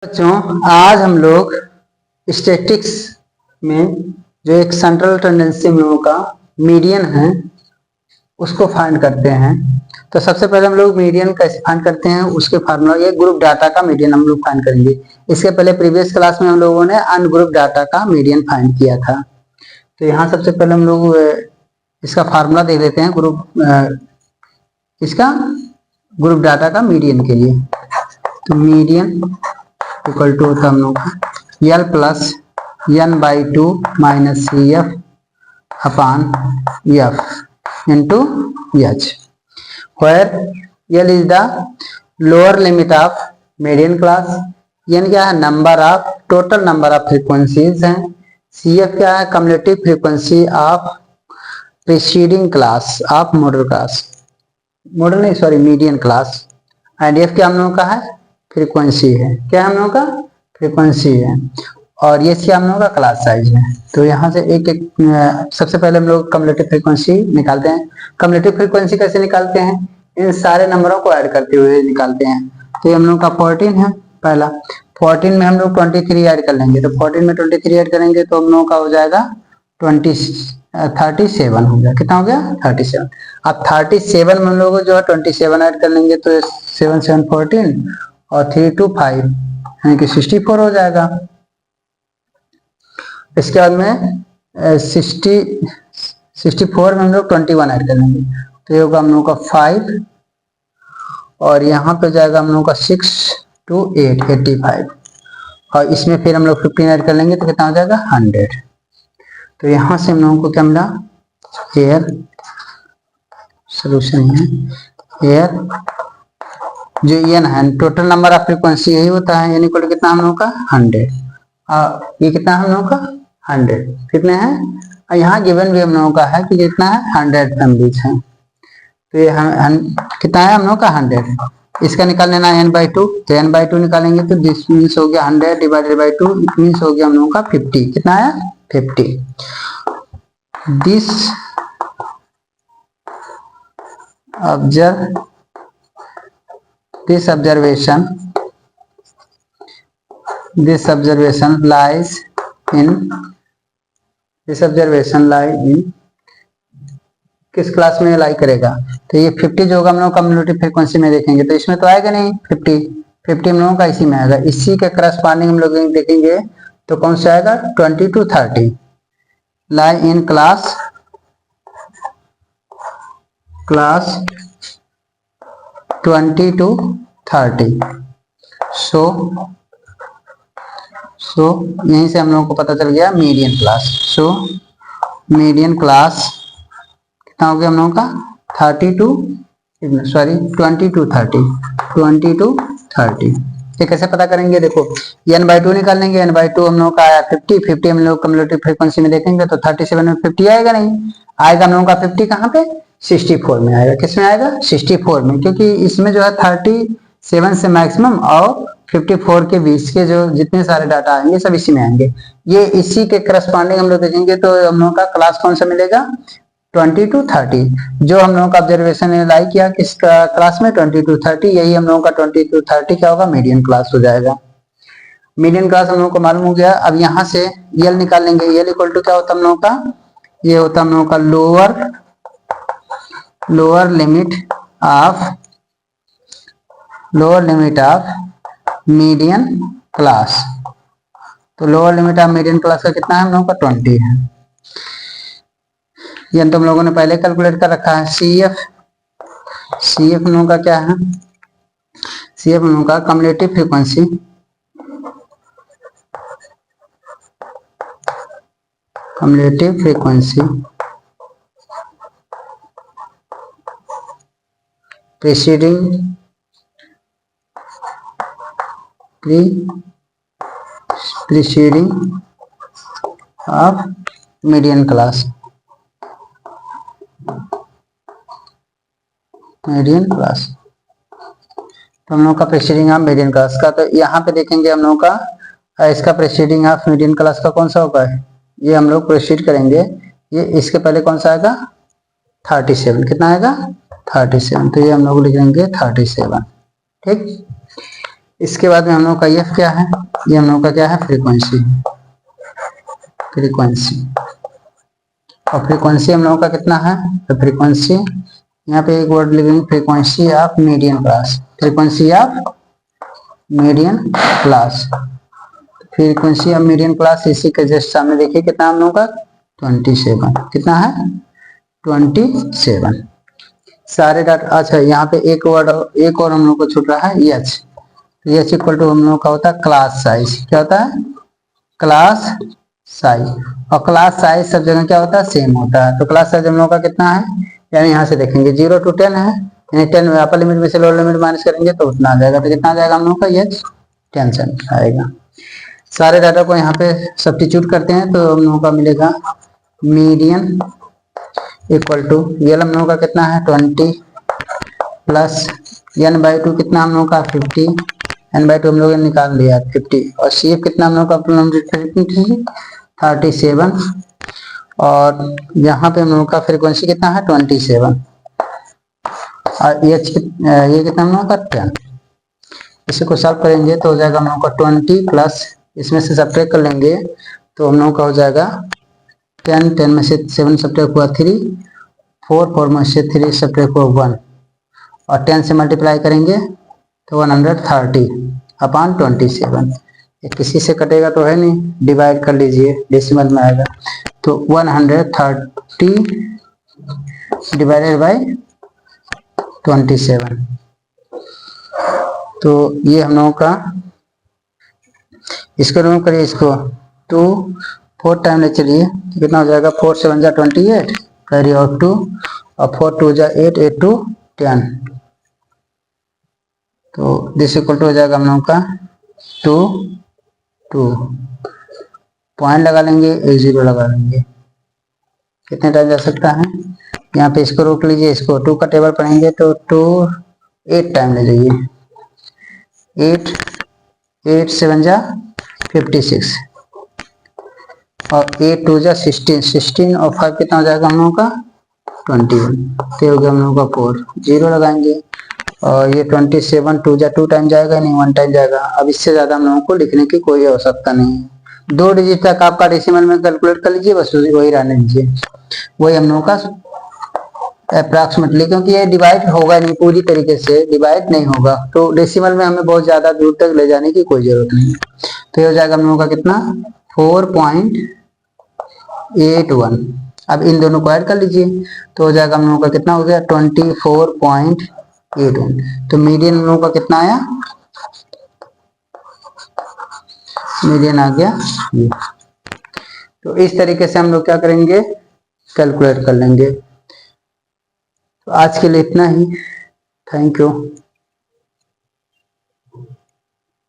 बच्चों, आज हम लोग स्टैटिस्टिक्स में जो एक सेंट्रल टेंडेंसी म्यू का मीडियन है उसको फाइंड करते हैं। तो सबसे पहले हम लोग मीडियन कैसे फाइंड करते हैं उसके फार्मूला, ये ग्रुप डाटा का मीडियन हम लोग फाइंड करेंगे। इसके पहले प्रीवियस क्लास में हम लोगों ने अनग्रुप डाटा का मीडियन फाइंड किया था। तो यहाँ सबसे पहले हम लोग इसका फार्मूला देख लेते हैं इसका ग्रुप डाटा का मीडियन के लिए। तो मीडियन इक्वल टू होता हम लोग L plus N by two minus C F upon F into H, where L is the lower limit of median class, N क्या है number of total number of frequencies हैं, C F क्या है cumulative frequency of preceding class of modal class, modal नहीं sorry median class, and F क्या हम लोगों का है फ्रीक्वेंसी है, क्या हम लोगों का फ्रीक्वेंसी है, और ये क्या हम लोगों का क्लास साइज है। तो यहाँ से एक एक सबसे पहले हम लोग कम्युलेटिव फ्रीक्वेंसी निकालते हैं। कम्युलेटिव फ्रीक्वेंसी कैसे निकालते हैं, इन सारे नंबरों को ऐड करते हुए निकालते हैं। तो ये हम लोग का 14 है पहला, 14 में हम लोग 23 ऐड कर लेंगे। तो 14 में 23 ऐड करेंगे तो हम लोगों का हो जाएगा 37 हो गया। कितना हो गया 37। अब 37 में हम लोग जो है 27 ऐड कर लेंगे तो 7 7 14 और 3 2 5 यानी कि 64 हो जाएगा। इसके बाद में 64 में हम लोग 21 ऐड कर लेंगे तो ये होगा हम लोग का 5 और यहाँ पे जाएगा हम लोग का 6 2 8 85 और इसमें फिर हम लोग 15 ऐड कर लेंगे तो कितना हो जाएगा 100। तो यहाँ से हम लोगों को क्या मिला, एयर सोल्यूशन है एयर जो एन है टोटल नंबर ऑफ फ्रीक्वेंसी यही होता है, यानी कोड कितना हम लोगों का 100 ये कितना हम लोगों का 100 कितने हैं, और यहाँ गिवन भी हम लोगों का है कि कितना है 100 फैमिलीज हैं। तो ये कितना है हम लोगों का 100, इसका निकाल लेना n बाई 2, तो n बाई 2 निकालेंगे तो दिस मीन्स हो गया 100 डिवाइडेड बाई 2 इट मीन्स हो गया हम लोगों का 50। कितना है 50। This observation lies in किस क्लास में लाई करेगा, तो ये 50 जो होगा हम लोग कम्युनिटी फ्रीक्वेंसी में देखेंगे तो इसमें तो आएगा नहीं 50 हम लोगों का इसी में आएगा। इसी के करस्पॉन्डिंग हम लोग देखेंगे तो कौन सा आएगा 20 to 30 lie in class 20 to 30। सो यहीं से हम लोगों को पता चल गया median class. So median class कितना हो गया हम लोगों का 20 to 30। ये कैसे पता करेंगे, देखो n बाई 2 निकाल लेंगे, n बाई 2 हम लोगों का आया 50 हम लोग कम्युलेटिव फ्रीक्वेंसी में देखेंगे तो 37 में 50 आएगा नहीं, आएगा हम लोगों का 50 कहाँ पे 64 में आएगा। किसमें आएगा 64 में, क्योंकि इसमें जो है 37 से मैक्सिमम और 54 के बीच के जो जितने सारे डाटा आएंगे सब इसी में आएंगे। ये इसी के करस्पॉन्डिंग हम लोग देखेंगे तो हम लोगों का क्लास कौन सा मिलेगा 20 to 30। जो हम लोगों का ऑब्जर्वेशन ने लाई किया किस क्लास में 20 to 30, यही हम लोगों का 20 to 30 क्या होगा मीडियन क्लास हो जाएगा। मीडियन क्लास हम लोगों को मालूम हो गया। अब यहाँ से यल निकाल लेंगे, यल इक्वल टू क्या होता है हम लोगों का, ये होता है हम लोगों का lower limit of median class. तो lower limit of median class का कितना है हम लोगों का 20 है, ये तो हम लोगों ने पहले कैलकुलेट कर रखा है। सी एफ हम लोगों का क्या है, सी एफ हम लोगों का cumulative frequency preceding of median class तो हम लोग का प्रीसीडिंग ऑफ मीडियन क्लास का, तो यहाँ पे देखेंगे हम लोग का इसका प्रीसीडिंग ऑफ मीडियन क्लास का कौन सा होगा, ये हम लोग प्रोसीड करेंगे। ये इसके पहले कौन सा आएगा 37, कितना आएगा 37, तो ये हम लोग लिखेंगे 37। ठीक, इसके बाद में हम लोग का एफ क्या है, ये हम लोग का क्या है, फ्रीक्वेंसी। फ्रीक्वेंसी और फ्रीक्वेंसी हम लोगों का कितना है, तो फ्रीक्वेंसी यहाँ पे एक वर्ड लिखेंगे, frequency of median class. Frequency of median class, frequency of median class इसी के जस्ट सामने देखिए कितना हम लोगों का 27, कितना है 27 सारे डाटा। अच्छा यहाँ पे एक वर्ड एक और हम लोग को छूट रहा है, एच। एच इक्वल टू हम लोग का होता है क्लास साइज। क्या होता है, क्लास साइज। और क्लास साइज सब जगह क्या होता है, सेम होता है। तो क्लास साइज हम लोग का कितना है, यानी यहाँ से देखेंगे 0 to 10 है, यानी 10 में अपर लिमिट में से लोअर लिमिट माइनस करेंगे तो उतना आ जाएगा। तो कितना आ जाएगा हम लोग का, एच 10 आएगा। सारे डाटा को यहाँ पे सब्स्टिट्यूट करते हैं तो हम लोगों का मिलेगा मीडियन इक्वल टू, ये हम लोगों का कितना है 20 प्लस n/2 कितना हम लोगों का 50, n/2 हम लोगों ने निकाल लिया 50, और सी एफ कितना हम लोग का 37, और यहाँ पे हम लोग का फ्रीक्वेंसी कितना है 27, और ये कितना हम लोग का 10। इसी को सॉल्व करेंगे तो हो जाएगा हम लोग का 20 प्लस इसमें से सब्ट्रैक्ट कर लेंगे तो हम लोग का हो जाएगा 10, 10 में से 7 सब्ट्रैक्ट हुआ 3, 4 में से 3 सब्ट्रैक्ट हुआ 1, और 10 से मल्टीप्लाई करेंगे तो 130 अपॉन 27। ये किसी से कटेगा तो है नहीं, डिवाइड कर लीजिए, डेसिमल में आएगा तो 130 डिवाइडेड बाय 27। तो ये हम लोगों का, इसको रिमूव करिए, इसको 2 4 टाइम ले चलिए तो कितना हो जाएगा, 4 7 जा 28 कैरी और 2, और 4 2 जा 8 8 2 10। तो दिस इक्वल टू हो जाएगा हम लोगों का 2 2 पॉइंट लगा लेंगे, एक 0 लगा लेंगे। कितने टाइम जा सकता है, यहाँ पे इसको रोक लीजिए, इसको 2 का टेबल पढ़ेंगे तो 2 8 टाइम ले जाइए, 8 8 7 जा 56, और 8 2 जा 16 16, और 5 कितना हो जाएगा हम लोगों का 21। तो हो गया हम लोगों का 4 0 लगाएंगे, और ये 27 2 जा 2 टाइम जाएगा नहीं, 1 टाइम जाएगा। अब इससे ज्यादा हम लोगों को लिखने की कोई आवश्यकता नहीं है। 2 डिजिट तक आपका डेसिमल में कैलकुलेट कर लीजिए, बस वही रहने दीजिए, वही हम लोगों का अप्रॉक्सीमेटली, क्योंकि ये डिवाइड होगा नहीं, पूरी तरीके से डिवाइड नहीं होगा, तो डेसिमल में हमें बहुत ज्यादा दूर तक ले जाने की कोई जरूरत नहीं है। तो ये हो जाएगा हम लोगों का कितना 4.81। अब इन दोनों को ऐड कर लीजिए तो हो जाएगा हम लोगों का कितना हो गया 24.81। तो मीडियन हम लोगों का कितना आया, मीडियन आ गया ये। तो इस तरीके से हम लोग क्या करेंगे, कैलकुलेट कर लेंगे। तो आज के लिए इतना ही, थैंक यू।